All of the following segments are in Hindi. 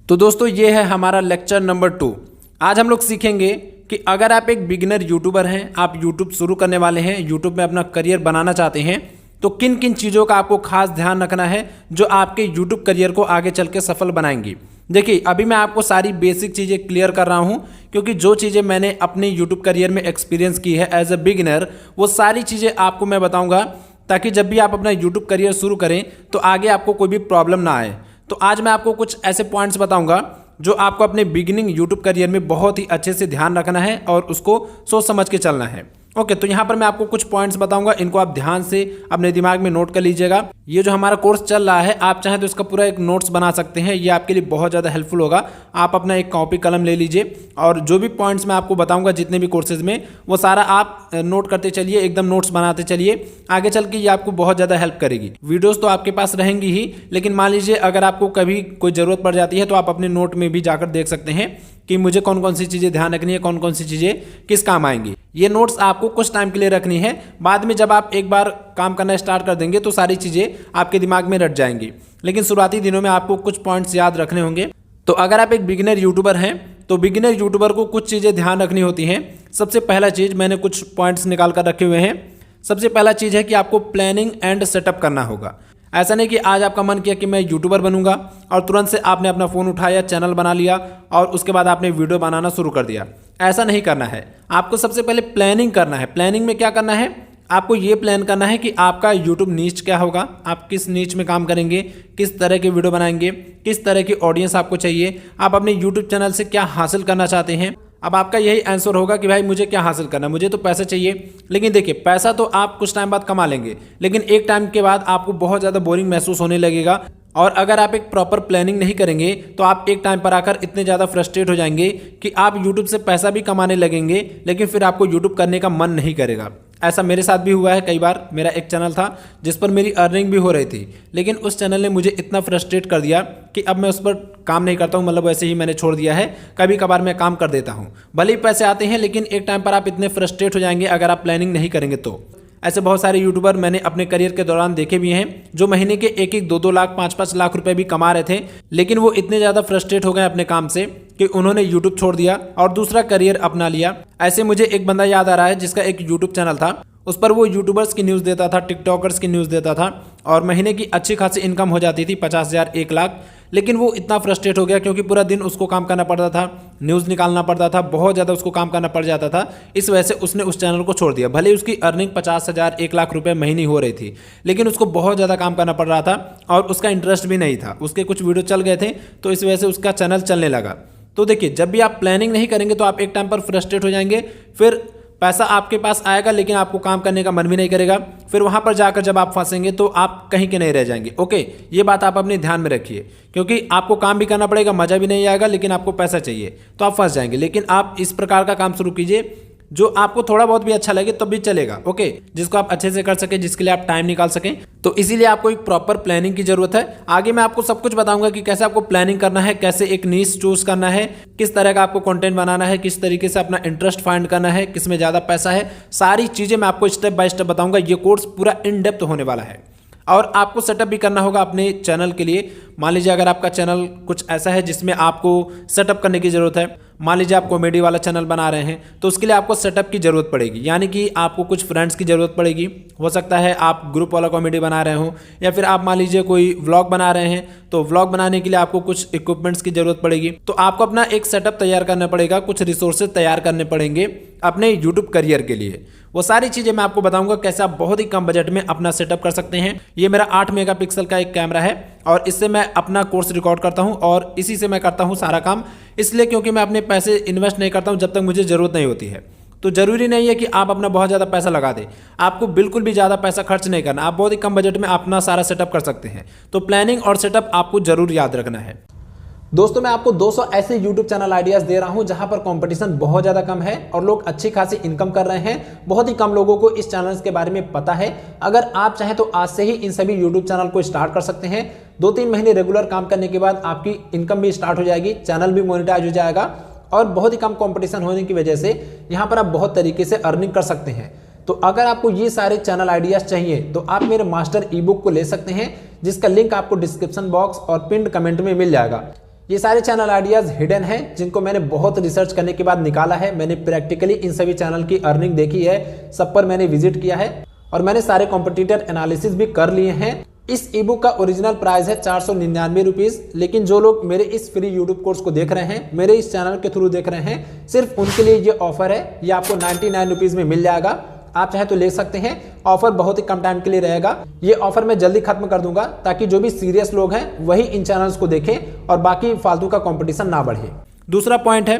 तो दोस्तों ये है हमारा लेक्चर नंबर 2। आज हम लोग सीखेंगे कि अगर आप एक बिगिनर यूट्यूबर हैं, आप यूट्यूब शुरू करने वाले हैं, यूट्यूब में अपना करियर बनाना चाहते हैं, तो किन किन चीज़ों का आपको खास ध्यान रखना है जो आपके यूट्यूब करियर को आगे चल के सफल बनाएंगी। देखिए अभी मैं आपको सारी बेसिक चीज़ें क्लियर कर रहा हूँ, क्योंकि जो चीज़ें मैंने अपने यूट्यूब करियर में एक्सपीरियंस की है एज ए बिगिनर, वो सारी चीज़ें आपको मैं बताऊँगा, ताकि जब भी आप अपना यूट्यूब करियर शुरू करें तो आगे आपको कोई भी प्रॉब्लम ना आए। तो आज मैं आपको कुछ ऐसे पॉइंट्स बताऊंगा जो आपको अपने बिगिनिंग यूट्यूब करियर में बहुत ही अच्छे से ध्यान रखना है और उसको सोच समझ के चलना है। ओके, तो यहाँ पर मैं आपको कुछ पॉइंट्स बताऊंगा, इनको आप ध्यान से अपने दिमाग में नोट कर लीजिएगा। ये जो हमारा कोर्स चल रहा है, आप चाहें तो इसका पूरा एक नोट्स बना सकते हैं, ये आपके लिए बहुत ज़्यादा हेल्पफुल होगा। आप अपना एक कॉपी कलम ले लीजिए और जो भी पॉइंट्स मैं आपको बताऊंगा जितने भी कोर्सेज में, वो सारा आप नोट करते चलिए, एकदम नोट्स बनाते चलिए। आगे चल के ये आपको बहुत ज़्यादा हेल्प करेगी। वीडियोज़ तो आपके पास रहेंगी ही, लेकिन मान लीजिए अगर आपको कभी कोई ज़रूरत पड़ जाती है तो आप अपने नोट में भी जाकर देख सकते हैं कि मुझे कौन कौन सी चीज़ें ध्यान रखनी है, कौन कौन सी चीज़ें किस काम आएंगी। ये नोट्स आपको कुछ टाइम के लिए रखनी है, बाद में जब आप एक बार काम करना स्टार्ट कर देंगे तो सारी चीज़ें आपके दिमाग में रट जाएंगी, लेकिन शुरुआती दिनों में आपको कुछ पॉइंट्स याद रखने होंगे। तो अगर आप एक बिगिनर यूट्यूबर हैं तो बिगिनर यूट्यूबर को कुछ चीज़ें ध्यान रखनी होती हैं। सबसे पहला चीज़, मैंने कुछ पॉइंट्स निकाल कर रखे हुए हैं। सबसे पहला चीज़ है कि आपको प्लानिंग एंड सेटअप करना होगा। ऐसा नहीं कि आज आपका मन किया कि मैं यूट्यूबर बनूंगा और तुरंत से आपने अपना फ़ोन उठाया, चैनल बना लिया और उसके बाद आपने वीडियो बनाना शुरू कर दिया। ऐसा नहीं करना है। आपको सबसे पहले प्लानिंग करना है। प्लानिंग में क्या करना है, आपको ये प्लान करना है कि आपका यूट्यूब नीच क्या होगा, आप किस नीच में काम करेंगे, किस तरह के वीडियो बनाएंगे, किस तरह की ऑडियंस आपको चाहिए, आप अपने यूट्यूब चैनल से क्या हासिल करना चाहते हैं। अब आपका यही आंसर होगा कि भाई मुझे क्या हासिल करना है, मुझे तो पैसा चाहिए। लेकिन देखिए, पैसा तो आप कुछ टाइम बाद कमा लेंगे, लेकिन एक टाइम के बाद आपको बहुत ज़्यादा बोरिंग महसूस होने लगेगा। और अगर आप एक प्रॉपर प्लानिंग नहीं करेंगे तो आप एक टाइम पर आकर इतने ज़्यादा फ्रस्ट्रेट हो जाएंगे कि आप यूट्यूब से पैसा भी कमाने लगेंगे, लेकिन फिर आपको यूट्यूब करने का मन नहीं करेगा। ऐसा मेरे साथ भी हुआ है कई बार। मेरा एक चैनल था जिस पर मेरी अर्निंग भी हो रही थी, लेकिन उस चैनल ने मुझे इतना फ्रस्ट्रेट कर दिया कि अब मैं उस पर काम नहीं करता हूँ। मतलब वैसे ही मैंने छोड़ दिया है। कभी कभार मैं काम कर देता हूँ, भले ही पैसे आते हैं, लेकिन एक टाइम पर आप इतने फ्रस्ट्रेट हो जाएंगे अगर आप प्लानिंग नहीं करेंगे तो। ऐसे बहुत सारे यूट्यूबर मैंने अपने करियर के दौरान देखे भी हैं जो महीने के 1-1, 2-2 लाख, 5-5 लाख रुपए भी कमा रहे थे, लेकिन वो इतने ज़्यादा फ्रस्ट्रेट हो गए अपने काम से कि उन्होंने यूट्यूब छोड़ दिया और दूसरा करियर अपना लिया। ऐसे मुझे एक बंदा याद आ रहा है जिसका एक यूट्यूब चैनल था, उस पर वो यूट्यूबर्स की न्यूज़ देता था, टिकटॉकर्स की न्यूज़ देता था और महीने की अच्छी खासी इनकम हो जाती थी, 50,000, 1 लाख। लेकिन वो इतना फ्रस्ट्रेट हो गया क्योंकि पूरा दिन उसको काम करना पड़ता था, न्यूज़ निकालना पड़ता था, बहुत ज़्यादा उसको काम करना पड़ जाता था। इस वजह से उसने उस चैनल को छोड़ दिया। भले ही उसकी अर्निंग 50,000, 1 लाख रुपए महीने हो रही थी, लेकिन उसको बहुत ज़्यादा काम करना पड़ रहा था और उसका इंटरेस्ट भी नहीं था। उसके कुछ वीडियो चल गए थे तो इस वजह से उसका चैनल चलने लगा। तो देखिए, जब भी आप प्लानिंग नहीं करेंगे तो आप एक टाइम पर फ्रस्ट्रेट हो जाएंगे, फिर पैसा आपके पास आएगा लेकिन आपको काम करने का मन भी नहीं करेगा। फिर वहां पर जाकर जब आप फंसेंगे तो आप कहीं के नहीं रह जाएंगे। ओके, ये बात आप अपने ध्यान में रखिए, क्योंकि आपको काम भी करना पड़ेगा, मज़ा भी नहीं आएगा, लेकिन आपको पैसा चाहिए तो आप फंस जाएंगे। लेकिन आप इस प्रकार का काम शुरू कीजिए जो आपको थोड़ा बहुत भी अच्छा लगे तब भी चलेगा। ओके, जिसको आप अच्छे से कर सकें, जिसके लिए आप टाइम निकाल सकें। तो इसीलिए आपको एक प्रॉपर प्लानिंग की जरूरत है। आगे मैं आपको सब कुछ बताऊंगा कि कैसे आपको प्लानिंग करना है, कैसे एक नीश चूज करना है, किस तरह का आपको कंटेंट बनाना है, किस तरीके से अपना इंटरेस्ट फाइंड करना है, किस में ज़्यादा पैसा है। सारी चीज़ें मैं आपको स्टेप बाय स्टेप बताऊंगा। ये कोर्स पूरा इन डेप्थ होने वाला है और आपको सेटअप भी करना होगा अपने चैनल के लिए। मान लीजिए अगर आपका चैनल कुछ ऐसा है जिसमें आपको सेटअप करने की ज़रूरत है, मान लीजिए आप कॉमेडी वाला चैनल बना रहे हैं, तो उसके लिए आपको सेटअप की ज़रूरत पड़ेगी, यानी कि आपको कुछ फ्रेंड्स की ज़रूरत पड़ेगी। हो सकता है आप ग्रुप वाला कॉमेडी बना रहे हो, या फिर आप मान लीजिए कोई व्लॉग बना रहे हैं, तो व्लॉग बनाने के लिए आपको कुछ इक्विपमेंट्स की ज़रूरत पड़ेगी। तो आपको अपना एक सेटअप तैयार करना पड़ेगा, कुछ रिसोर्सेज तैयार करने पड़ेंगे अपने यूट्यूब करियर के लिए। वो सारी चीज़ें मैं आपको बताऊंगा कैसे आप बहुत ही कम बजट में अपना सेटअप कर सकते हैं। ये मेरा 8 मेगापिक्सल का एक कैमरा है और इससे मैं अपना कोर्स रिकॉर्ड करता हूं और इसी से मैं करता हूं सारा काम, इसलिए क्योंकि मैं अपने पैसे इन्वेस्ट नहीं करता हूं जब तक मुझे ज़रूरत नहीं होती है। तो ज़रूरी नहीं है कि आप अपना बहुत ज़्यादा पैसा लगा दें, आपको बिल्कुल भी ज़्यादा पैसा खर्च नहीं करना। आप बहुत ही कम बजट में अपना सारा सेटअप कर सकते हैं। तो प्लानिंग और सेटअप आपको ज़रूर याद रखना है। दोस्तों, मैं आपको 200 ऐसे YouTube चैनल आइडियाज़ दे रहा हूं जहां पर कंपटीशन बहुत ज़्यादा कम है और लोग अच्छी खासी इनकम कर रहे हैं। बहुत ही कम लोगों को इस चैनल्स के बारे में पता है। अगर आप चाहें तो आज से ही इन सभी YouTube चैनल को स्टार्ट कर सकते हैं। 2-3 महीने रेगुलर काम करने के बाद आपकी इनकम भी स्टार्ट हो जाएगी, चैनल भी मोनेटाइज हो जाएगा और बहुत ही कम कॉम्पिटिशन होने की वजह से यहाँ पर आप बहुत तरीके से अर्निंग कर सकते हैं। तो अगर आपको ये सारे चैनल आइडियाज़ चाहिए तो आप मेरे मास्टर ई बुक को ले सकते हैं, जिसका लिंक आपको डिस्क्रिप्शन बॉक्स और पिन्ड कमेंट में मिल जाएगा। ये सारे चैनल आइडियाज हिडन हैं जिनको मैंने बहुत रिसर्च करने के बाद निकाला है। मैंने प्रैक्टिकली इन सभी चैनल की अर्निंग देखी है, सब पर मैंने विजिट किया है और मैंने सारे कॉम्पिटिटर एनालिसिस भी कर लिए हैं। इस ई बुक का ओरिजिनल प्राइस है 499 रुपीज़, लेकिन जो लोग मेरे इस फ्री यूट्यूब कोर्स को देख रहे हैं, मेरे इस चैनल के थ्रू देख रहे हैं, सिर्फ उनके लिए ये ऑफर है। ये आपको 99 रुपीज़ में मिल जाएगा। आप चाहे तो ले सकते हैं। ऑफर बहुत ही कम टाइम के लिए रहेगा। ये ऑफर मैं जल्दी खत्म कर दूंगा ताकि जो भी सीरियस लोग हैं वही इन चैनल्स को देखें और बाकी फालतू का कंपटीशन ना बढ़े। दूसरा पॉइंट है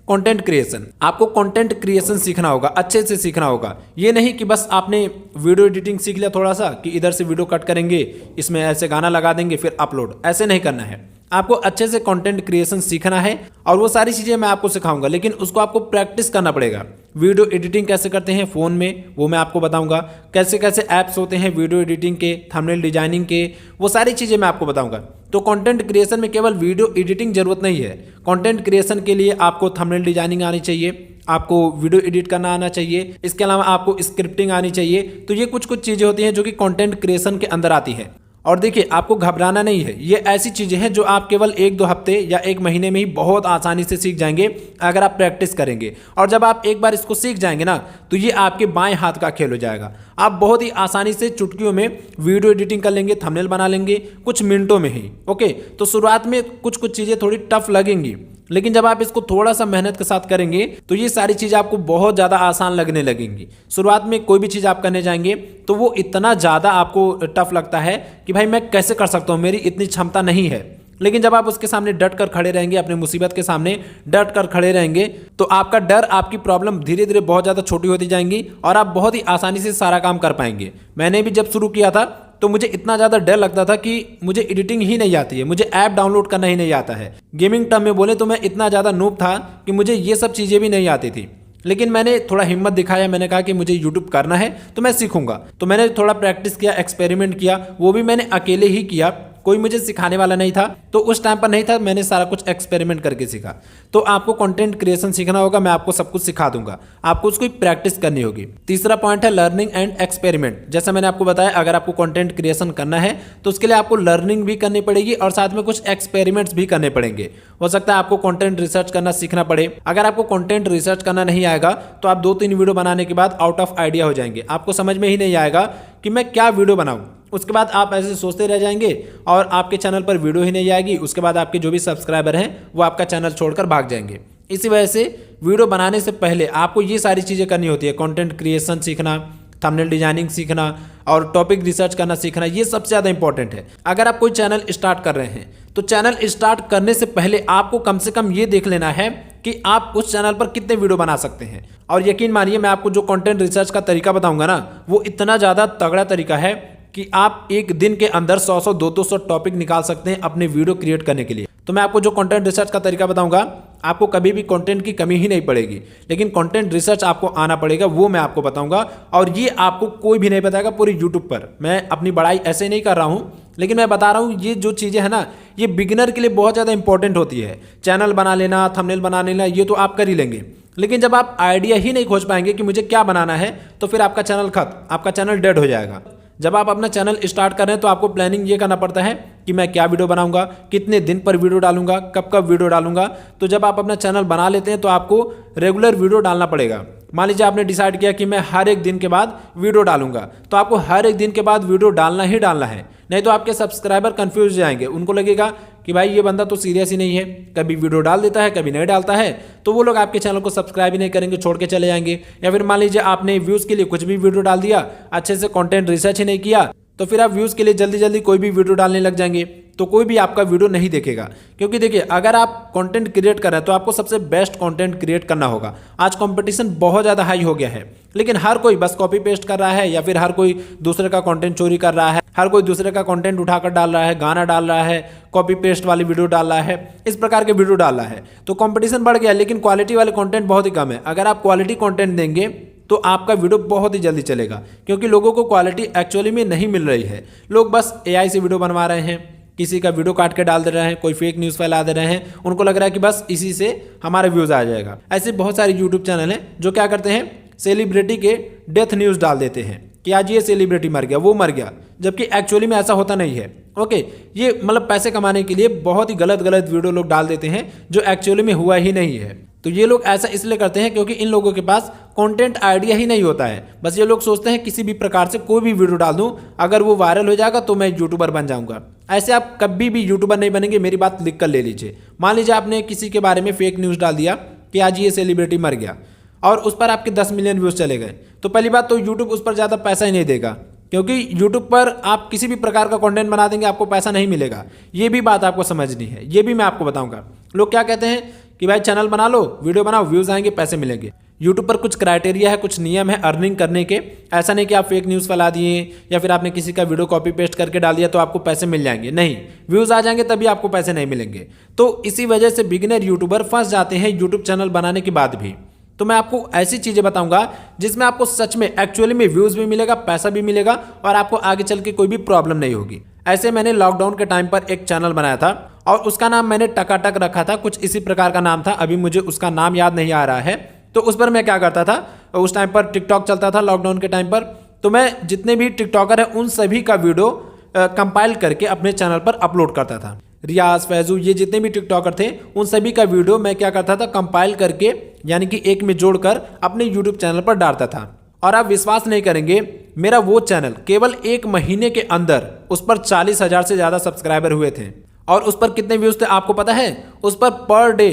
कंटेंट क्रिएशन। आपको कंटेंट क्रिएशन सीखना होगा, अच्छे से सीखना होगा। ये नहीं कि बस आपने वीडियो एडिटिंग सीख लिया थोड़ा सा कि इधर से वीडियो कट करेंगे, इसमें ऐसे गाना लगा देंगे फिर अपलोड, ऐसे नहीं करना है। आपको अच्छे से कंटेंट क्रिएशन सीखना है और वो सारी चीज़ें मैं आपको सिखाऊंगा, लेकिन उसको आपको प्रैक्टिस करना पड़ेगा। वीडियो एडिटिंग कैसे करते हैं फ़ोन में वो मैं आपको बताऊंगा, कैसे कैसे ऐप्स होते हैं वीडियो एडिटिंग के, थंबनेल डिजाइनिंग के, वो सारी चीज़ें मैं आपको बताऊंगा। तो कंटेंट क्रिएशन में केवल वीडियो एडिटिंग जरूरत नहीं है। कंटेंट क्रिएशन के लिए आपको थंबनेल डिजाइनिंग आनी चाहिए, आपको वीडियो एडिट करना आना चाहिए, इसके अलावा आपको स्क्रिप्टिंग आनी चाहिए। तो ये कुछ कुछ चीज़ें होती हैं जो कि कंटेंट क्रिएशन के अंदर आती है। और देखिए, आपको घबराना नहीं है। ये ऐसी चीज़ें हैं जो आप केवल 1-2 हफ्ते या 1 महीने में ही बहुत आसानी से सीख जाएंगे अगर आप प्रैक्टिस करेंगे। और जब आप एक बार इसको सीख जाएंगे ना, तो ये आपके बाएं हाथ का खेल हो जाएगा। आप बहुत ही आसानी से चुटकियों में वीडियो एडिटिंग कर लेंगे, थंबनेल बना लेंगे कुछ मिनटों में ही। ओके, तो शुरुआत में कुछ कुछ चीज़ें थोड़ी टफ लगेंगी, लेकिन जब आप इसको थोड़ा सा मेहनत के साथ करेंगे तो ये सारी चीज़ आपको बहुत ज़्यादा आसान लगने लगेंगी। शुरुआत में कोई भी चीज़ आप करने जाएंगे तो वो इतना ज़्यादा आपको टफ लगता है कि भाई मैं कैसे कर सकता हूँ, मेरी इतनी क्षमता नहीं है। लेकिन जब आप उसके सामने डट कर खड़े रहेंगे, अपनी मुसीबत के सामने डट कर खड़े रहेंगे, तो आपका डर, आपकी प्रॉब्लम धीरे धीरे बहुत ज़्यादा छोटी होती जाएंगी और आप बहुत ही आसानी से सारा काम कर पाएंगे। मैंने भी जब शुरू किया था तो मुझे इतना ज़्यादा डर लगता था कि मुझे एडिटिंग ही नहीं आती है, मुझे ऐप डाउनलोड करना ही नहीं आता है। गेमिंग टर्म में बोले तो मैं इतना ज़्यादा नूब था कि मुझे ये सब चीज़ें भी नहीं आती थी। लेकिन मैंने थोड़ा हिम्मत दिखाया, मैंने कहा कि मुझे यूट्यूब करना है तो मैं सीखूंगा। तो मैंने थोड़ा प्रैक्टिस किया, एक्सपेरिमेंट किया, वो भी मैंने अकेले ही किया, कोई मुझे सिखाने वाला नहीं था। तो उस टाइम पर नहीं था, मैंने सारा कुछ एक्सपेरिमेंट करके सीखा। तो आपको कंटेंट क्रिएशन सीखना होगा, मैं आपको सब कुछ सिखा दूंगा, आपको उसकी प्रैक्टिस करनी होगी। तीसरा पॉइंट है लर्निंग एंड एक्सपेरिमेंट। जैसा मैंने आपको बताया, अगर आपको कंटेंट क्रिएशन करना है तो उसके लिए आपको लर्निंग भी करनी पड़ेगी और साथ में कुछ एक्सपेरिमेंट्स भी करने पड़ेंगे। हो सकता है आपको कंटेंट रिसर्च करना सीखना पड़े। अगर आपको कंटेंट रिसर्च करना नहीं आएगा तो आप 2-3 वीडियो बनाने के बाद आउट ऑफ आइडिया हो जाएंगे, आपको समझ में ही नहीं आएगा कि मैं क्या वीडियो बनाऊं। उसके बाद आप ऐसे सोचते रह जाएंगे और आपके चैनल पर वीडियो ही नहीं आएगी। उसके बाद आपके जो भी सब्सक्राइबर हैं वो आपका चैनल छोड़कर भाग जाएंगे। इसी वजह से वीडियो बनाने से पहले आपको ये सारी चीज़ें करनी होती है। कंटेंट क्रिएशन सीखना, थंबनेल डिजाइनिंग सीखना और टॉपिक रिसर्च करना सीखना, ये सबसे ज़्यादा इंपॉर्टेंट है। अगर आप कोई चैनल स्टार्ट कर रहे हैं तो चैनल स्टार्ट करने से पहले आपको कम से कम ये देख लेना है कि आप उस चैनल पर कितने वीडियो बना सकते हैं। और यकीन मानिए, मैं आपको जो कंटेंट रिसर्च का तरीका बताऊंगा ना, वो इतना ज़्यादा तगड़ा तरीका है कि आप एक दिन के अंदर 100-100, 200 टॉपिक निकाल सकते हैं अपने वीडियो क्रिएट करने के लिए। तो मैं आपको जो कंटेंट रिसर्च का तरीका बताऊंगा, आपको कभी भी कंटेंट की कमी ही नहीं पड़ेगी। लेकिन कंटेंट रिसर्च आपको आना पड़ेगा, वो मैं आपको बताऊंगा। और ये आपको कोई भी नहीं बताएगा पूरे यूट्यूब पर। मैं अपनी बड़ाई ऐसे नहीं कर रहा हूँ, लेकिन मैं बता रहा हूँ ये जो चीज़ें हैं ना, ये बिगिनर के लिए बहुत ज़्यादा इंपॉर्टेंट होती है। चैनल बना लेना, थंबनेल बना लेना, ये तो आप कर ही लेंगे, लेकिन जब आप आइडिया ही नहीं खोज पाएंगे कि मुझे क्या बनाना है, तो फिर आपका चैनल खत्म, आपका चैनल डेड हो जाएगा। जब आप अपना चैनल स्टार्ट कर रहे हैं तो आपको प्लानिंग ये करना पड़ता है कि मैं क्या वीडियो बनाऊंगा, कितने दिन पर वीडियो डालूंगा, कब कब वीडियो डालूंगा। तो जब आप अपना चैनल बना लेते हैं तो आपको रेगुलर वीडियो डालना पड़ेगा। मान लीजिए आपने डिसाइड किया कि मैं हर एक दिन के बाद वीडियो डालूंगा, तो आपको हर एक दिन के बाद वीडियो डालना ही डालना है। नहीं तो आपके सब्सक्राइबर कंफ्यूज जाएंगे, उनको लगेगा कि भाई ये बंदा तो सीरियस ही नहीं है, कभी वीडियो डाल देता है कभी नहीं डालता है। तो वो लोग आपके चैनल को सब्सक्राइब ही नहीं करेंगे, छोड़ के चले जाएंगे। या फिर मान लीजिए आपने व्यूज़ के लिए कुछ भी वीडियो डाल दिया, अच्छे से कंटेंट रिसर्च ही नहीं किया, तो फिर आप व्यूज़ के लिए जल्दी जल्दी कोई भी वीडियो डालने लग जाएंगे, तो कोई भी आपका वीडियो नहीं देखेगा। क्योंकि देखिए, अगर आप कंटेंट क्रिएट कर रहे हैं तो आपको सबसे बेस्ट कंटेंट क्रिएट करना होगा। आज कंपटीशन बहुत ज़्यादा हाई हो गया है, लेकिन हर कोई बस कॉपी पेस्ट कर रहा है या फिर हर कोई दूसरे का कंटेंट चोरी कर रहा है, हर कोई दूसरे का कंटेंट उठाकर डाल रहा है, गाना डाल रहा है, कॉपी पेस्ट वाली वीडियो डाल रहा है, इस प्रकार के वीडियो डाल रहा है। तो कंपटीशन बढ़ गया, लेकिन क्वालिटी वाले कंटेंट बहुत ही कम है। अगर आप क्वालिटी कंटेंट देंगे तो आपका वीडियो बहुत ही जल्दी चलेगा, क्योंकि लोगों को क्वालिटी एक्चुअली में नहीं मिल रही है। लोग बस AI से वीडियो बनवा रहे हैं, किसी का वीडियो काट के डाल दे रहे हैं, कोई फेक न्यूज़ फैला दे रहे हैं, उनको लग रहा है कि बस इसी से हमारे व्यूज़ आ जाएगा। ऐसे बहुत सारे यूट्यूब चैनल हैं जो क्या करते हैं, सेलिब्रिटी के डेथ न्यूज़ डाल देते हैं कि आज ये सेलिब्रिटी मर गया, वो मर गया, जबकि एक्चुअली में ऐसा होता नहीं है। ओके, ये मतलब पैसे कमाने के लिए बहुत ही गलत गलत वीडियो लोग डाल देते हैं जो एक्चुअली में हुआ ही नहीं है। तो ये लोग ऐसा इसलिए करते हैं क्योंकि इन लोगों के पास कंटेंट आइडिया ही नहीं होता है। बस ये लोग सोचते हैं किसी भी प्रकार से कोई भी वीडियो डाल दूं, अगर वो वायरल हो जाएगा तो मैं यूट्यूबर बन जाऊंगा। ऐसे आप कभी भी यूट्यूबर नहीं बनेंगे, मेरी बात लिख कर ले लीजिए। मान लीजिए आपने किसी के बारे में फेक न्यूज़ डाल दिया कि आज ये सेलिब्रिटी मर गया और उस पर आपके 10 मिलियन व्यूज़ चले गए, तो पहली बात तो यूट्यूब उस पर ज़्यादा पैसा ही नहीं देगा, क्योंकि यूट्यूब पर आप किसी भी प्रकार का कंटेंट बना देंगे आपको पैसा नहीं मिलेगा। ये भी बात आपको समझनी है, ये भी मैं आपको बताऊंगा। लोग क्या कहते हैं कि भाई चैनल बना लो, वीडियो बनाओ, व्यूज़ आएंगे, पैसे मिलेंगे। यूट्यूब पर कुछ क्राइटेरिया है, कुछ नियम है अर्निंग करने के। ऐसा नहीं कि आप फेक न्यूज़ फैला दिए या फिर आपने किसी का वीडियो कॉपी पेस्ट करके डाल दिया तो आपको पैसे मिल जाएंगे। नहीं, व्यूज़ आ जाएंगे तभी आपको पैसे नहीं मिलेंगे। तो इसी वजह से बिगिनर यूट्यूबर फंस जाते हैं यूट्यूब चैनल बनाने के बाद भी। तो मैं आपको ऐसी चीज़ें बताऊंगा जिसमें आपको सच में एक्चुअली में व्यूज़ भी मिलेगा, पैसा भी मिलेगा और आपको आगे चल के कोई भी प्रॉब्लम नहीं होगी। ऐसे मैंने लॉकडाउन के टाइम पर एक चैनल बनाया था और उसका नाम मैंने टकाटक रखा था, कुछ इसी प्रकार का नाम था, अभी मुझे उसका नाम याद नहीं आ रहा है। तो उस पर मैं क्या करता था, उस टाइम पर टिकटॉक चलता था लॉकडाउन के टाइम पर, तो मैं जितने भी टिकटॉकर हैं उन सभी का वीडियो कंपाइल करके अपने चैनल पर अपलोड करता था। रियाज, फैजू, ये जितने भी टिकटॉकर थे उन सभी का वीडियो मैं क्या करता था, कंपाइल करके यानी कि एक में जोड़कर अपने यूट्यूब चैनल पर डालता था। और आप विश्वास नहीं करेंगे, मेरा वो चैनल केवल 1 महीने के अंदर उस पर 40,000 से ज़्यादा सब्सक्राइबर हुए थे। और उस पर कितने व्यूज़ थे आपको पता है? उस पर डे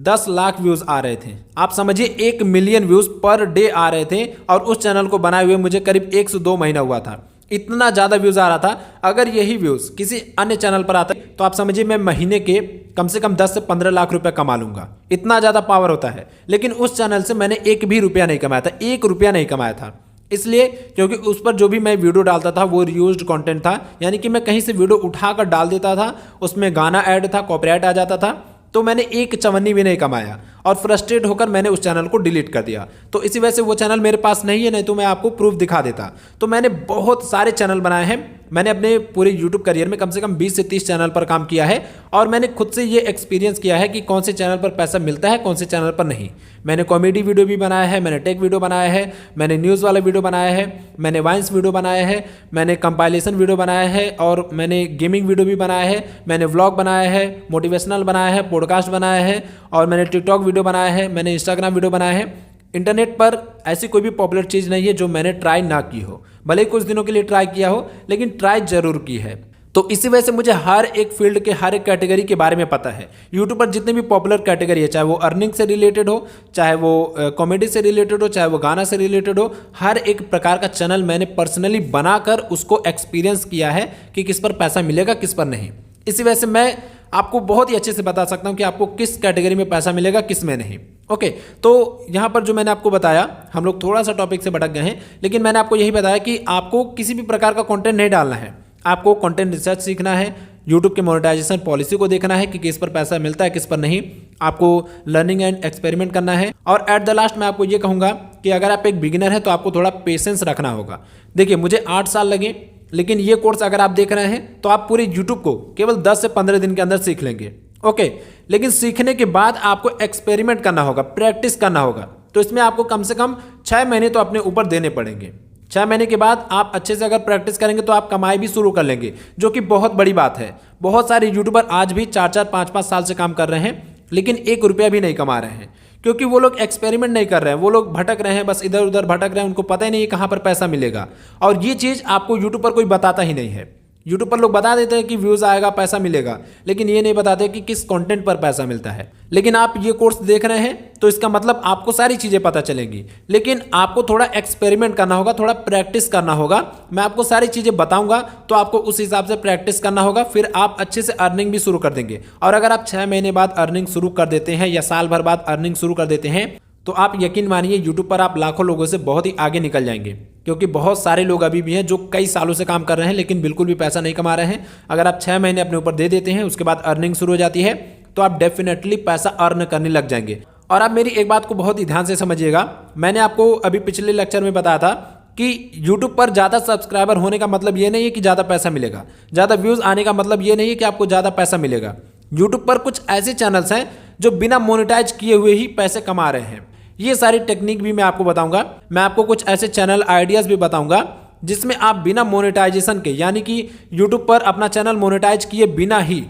10 लाख व्यूज़ आ रहे थे। आप समझिए 1 मिलियन व्यूज़ पर डे आ रहे थे और उस चैनल को बनाए हुए मुझे करीब 1 से 2 महीना हुआ था। इतना ज़्यादा व्यूज़ आ रहा था। अगर यही व्यूज़ किसी अन्य चैनल पर आते तो आप समझिए मैं महीने के कम से कम 10 से 15 लाख रुपए कमा लूँगा। इतना ज़्यादा पावर होता है। लेकिन उस चैनल से मैंने 1 भी रुपया नहीं कमाया था, 1 रुपया नहीं कमाया था। इसलिए क्योंकि उस पर जो भी मैं वीडियो डालता था वो रीयूज्ड कंटेंट था, यानी कि मैं कहीं से वीडियो उठाकर डाल देता था, उसमें गाना ऐड था, कॉपीराइट आ जाता था, तो मैंने 1 चवन्नी भी नहीं कमाया और फ्रस्ट्रेट होकर मैंने उस चैनल को डिलीट कर दिया। तो इसी वजह से वो चैनल मेरे पास नहीं है, नहीं तो मैं आपको प्रूफ दिखा देता। तो मैंने बहुत सारे चैनल बनाए हैं। मैंने अपने पूरे यूट्यूब करियर में कम से कम 20 से 30 चैनल पर काम किया है और मैंने खुद से ये एक्सपीरियंस किया है कि कौन से चैनल पर पैसा मिलता है, कौन से चैनल पर नहीं। मैंने कॉमेडी वीडियो भी बनाया है, मैंने टेक वीडियो बनाया है, मैंने न्यूज़ वाला वीडियो बनाया है, मैंने वाइन्स वीडियो बनाया है, मैंने कंपाइलेशन वीडियो बनाया है और मैंने गेमिंग वीडियो भी बनाया है, मैंने व्लॉग बनाया है, मोटिवेशनल बनाया है, पॉडकास्ट बनाया है और मैंने टिकटॉक वीडियो बनाया है, मैंने इंस्टाग्राम वीडियो बनाया है। इंटरनेट पर ऐसी कोई भी पॉपुलर चीज़ नहीं है जो मैंने ट्राई ना की हो। भले ही कुछ दिनों के लिए ट्राई किया हो, लेकिन ट्राई जरूर की है। तो इसी वजह से मुझे हर एक फील्ड के हर एक कैटेगरी के बारे में पता है। यूट्यूब पर जितने भी पॉपुलर कैटेगरी है, चाहे वो अर्निंग से रिलेटेड हो, चाहे वो कॉमेडी से रिलेटेड हो, चाहे वो गाना से रिलेटेड हो, हर एक प्रकार का चैनल मैंने पर्सनली बनाकर उसको एक्सपीरियंस किया है कि किस पर पैसा मिलेगा, किस पर नहीं। इसी वजह से मैं आपको बहुत ही अच्छे से बता सकता हूं कि आपको किस कैटेगरी में पैसा मिलेगा, किस में नहीं। ओके, तो यहाँ पर जो मैंने आपको बताया, हम लोग थोड़ा सा टॉपिक से भटक गए हैं, लेकिन मैंने आपको यही बताया कि आपको किसी भी प्रकार का कंटेंट नहीं डालना है। आपको कंटेंट रिसर्च सीखना है, यूट्यूब के मोनेटाइजेशन पॉलिसी को देखना है कि किस पर पैसा मिलता है, किस पर नहीं। आपको लर्निंग एंड एक्सपेरिमेंट करना है। और एट द लास्ट मैं आपको ये कहूँगा कि अगर आप एक बिगिनर हैं तो आपको थोड़ा पेशेंस रखना होगा। देखिए, मुझे 8 साल लगे, लेकिन ये कोर्स अगर आप देख रहे हैं तो आप पूरे यूट्यूब को केवल 10 से 15 दिन के अंदर सीख लेंगे। ओके, लेकिन सीखने के बाद आपको एक्सपेरिमेंट करना होगा, प्रैक्टिस करना होगा। तो इसमें आपको कम से कम 6 महीने तो अपने ऊपर देने पड़ेंगे। 6 महीने के बाद आप अच्छे से अगर प्रैक्टिस करेंगे तो आप कमाई भी शुरू कर लेंगे, जो कि बहुत बड़ी बात है। बहुत सारे यूट्यूबर आज भी 4-4, 5-5 साल से काम कर रहे हैं, लेकिन 1 रुपया भी नहीं कमा रहे हैं, क्योंकि वो लोग एक्सपेरिमेंट नहीं कर रहे हैं। वो लोग भटक रहे हैं, बस इधर उधर भटक रहे हैं, उनको पता ही नहीं है कहाँ पर पैसा मिलेगा। और ये चीज़ आपको यूट्यूब पर कोई बताता ही नहीं है। यूट्यूब पर लोग बता देते हैं कि व्यूज़ आएगा, पैसा मिलेगा, लेकिन ये नहीं बताते कि किस कंटेंट पर पैसा मिलता है। लेकिन आप ये कोर्स देख रहे हैं तो इसका मतलब आपको सारी चीज़ें पता चलेंगी, लेकिन आपको थोड़ा एक्सपेरिमेंट करना होगा, थोड़ा प्रैक्टिस करना होगा। मैं आपको सारी चीज़ें बताऊंगा तो आपको उस हिसाब से प्रैक्टिस करना होगा, फिर आप अच्छे से अर्निंग भी शुरू कर देंगे। और अगर आप 6 महीने बाद अर्निंग शुरू कर देते हैं या साल भर बाद अर्निंग शुरू कर देते हैं तो आप यकीन मानिए यूट्यूब पर आप लाखों लोगों से बहुत ही आगे निकल जाएंगे, क्योंकि बहुत सारे लोग अभी भी हैं जो कई सालों से काम कर रहे हैं लेकिन बिल्कुल भी पैसा नहीं कमा रहे हैं। अगर आप 6 महीने अपने ऊपर दे देते हैं, उसके बाद अर्निंग शुरू हो जाती है, तो आप डेफिनेटली पैसा अर्न करने लग जाएंगे। और आप मेरी एक बात को बहुत ही ध्यान से समझिएगा। मैंने आपको अभी पिछले लेक्चर में बताया था कि यूट्यूब पर ज़्यादा सब्सक्राइबर होने का मतलब ये नहीं है कि ज़्यादा पैसा मिलेगा, ज़्यादा व्यूज़ आने का मतलब ये नहीं है कि आपको ज़्यादा पैसा मिलेगा। यूट्यूब पर कुछ ऐसे चैनल्स हैं जो बिना मोनेटाइज किए हुए ही पैसे कमा रहे हैं। ये सारी टेक्निक भी मैं आपको बताऊंगा। मैं आपको कुछ ऐसे चैनल आइडियाज़ भी बताऊंगा जिसमें आप बिना मोनेटाइजेशन के यानी कि यूट्यूब पर अपना चैनल मोनेटाइज किए बिना ही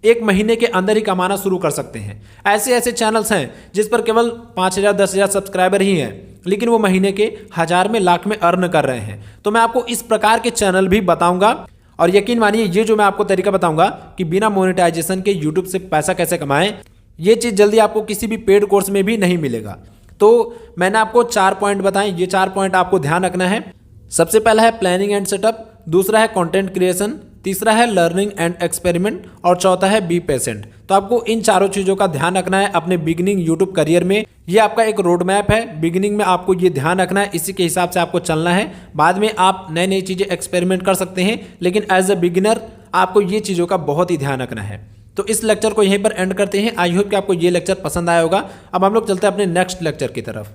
1 महीने के अंदर ही कमाना शुरू कर सकते हैं। ऐसे ऐसे चैनल्स हैं जिस पर केवल 5,000 10,000 सब्सक्राइबर ही हैं, लेकिन वो महीने के 1000 में लाख में अर्न कर रहे हैं। तो मैं आपको इस प्रकार के चैनल भी बताऊंगा और यकीन मानिए ये जो मैं आपको तरीका बताऊंगा कि बिना मोनेटाइजेशन के यूट्यूब से पैसा कैसे कमाएं, ये चीज़ जल्दी आपको किसी भी पेड कोर्स में भी नहीं मिलेगा। तो मैंने आपको 4 पॉइंट बताएं, ये 4 पॉइंट आपको ध्यान रखना है। सबसे पहला है प्लानिंग एंड सेटअप, दूसरा है कंटेंट क्रिएशन, तीसरा है लर्निंग एंड एक्सपेरिमेंट और चौथा है बी पेशेंट। तो आपको इन चारों चीज़ों का ध्यान रखना है अपने बिगिनिंग यूट्यूब करियर में। ये आपका एक रोड मैप है, बिगिनिंग में आपको ये ध्यान रखना है, इसी के हिसाब से आपको चलना है। बाद में आप नई नई चीज़ें एक्सपेरिमेंट कर सकते हैं, लेकिन एज अ बिगिनर आपको ये चीज़ों का बहुत ही ध्यान रखना है। तो इस लेक्चर को यहीं पर एंड करते हैं। आई होप कि आपको ये लेक्चर पसंद आया होगा। अब हम लोग चलते हैं अपने नेक्स्ट लेक्चर की तरफ।